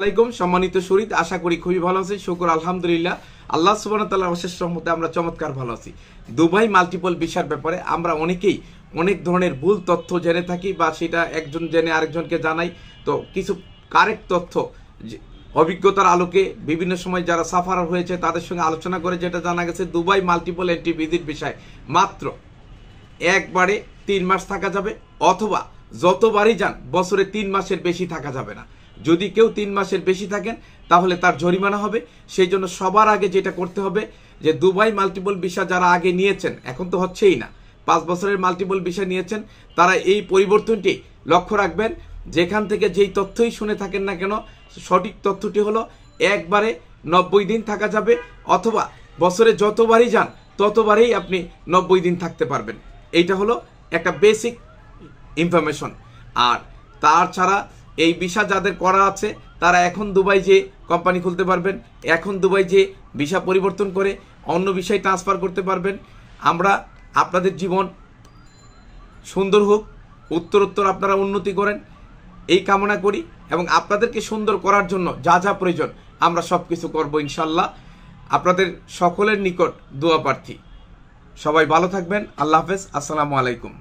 আলাইকুম সম্মানিত শরীদ, আশা করি খুবই ভালো আছি। শুকর আলহামদুলিল্লাহ, আল্লাহ সুবহানাহু ওয়া তাআলার অশেষ রহমতে আমরা চমৎকার ভালো আছি। দুবাই মাল্টিপল ভিসার ব্যাপারে আমরা অনেকেই অনেক ধরনের ভুল তথ্য জেনে থাকি, বা সেটা একজন জেনে আরেকজনকে জানাই। তো কিছু কারেক্ট তথ্য অভিজ্ঞতার আলোকে বিভিন্ন সময় যারা সাফারার হয়েছে তাদের সঙ্গে আলোচনা করে যেটা জানা গেছে, দুবাই মাল্টিপল এন্ট্রি ভিজিট বিষয় মাত্র একবারে 3 মাস থাকা যাবে, অথবা যতবারই যান বছরে 3 মাসের বেশি থাকা যাবে না। যদি কেউ 3 মাসের বেশি থাকেন তাহলে তার জরিমানা হবে। সেই জন্য সবার আগে যেটা করতে হবে যে দুবাই মাল্টিপল ভিসা যারা আগে নিয়েছেন, এখন তো হচ্ছেই না, 5 বছরের মাল্টিপল ভিসা নিয়েছেন, তারা এই পরিবর্তনটি লক্ষ্য রাখবেন। যেখান থেকে যেই তথ্যই শুনে থাকেন না কেন, সঠিক তথ্যটি হলো একবারে 90 দিন থাকা যাবে, অথবা বছরে যতবারই যান ততবারই আপনি 90 দিন থাকতে পারবেন। এইটা হলো একটা বেসিক ইনফরমেশন। আর তার ছাড়া এই ভিসা যাদের করা আছে তারা এখন দুবাই যে কোম্পানি খুলতে পারবেন, এখন দুবাই যে ভিসা পরিবর্তন করে অন্য ভিসায় ট্রান্সফার করতে পারবেন। আমরা আপনাদের জীবন সুন্দর হোক, উত্তরোত্তর আপনারা উন্নতি করেন এই কামনা করি, এবং আপনাদেরকে সুন্দর করার জন্য যা যা প্রয়োজন আমরা সব কিছু করবো ইনশাল্লাহ। আপনাদের সকলের নিকট দোয়া প্রার্থী। সবাই ভালো থাকবেন। আল্লাহ হাফেজ। আসসালামু আলাইকুম।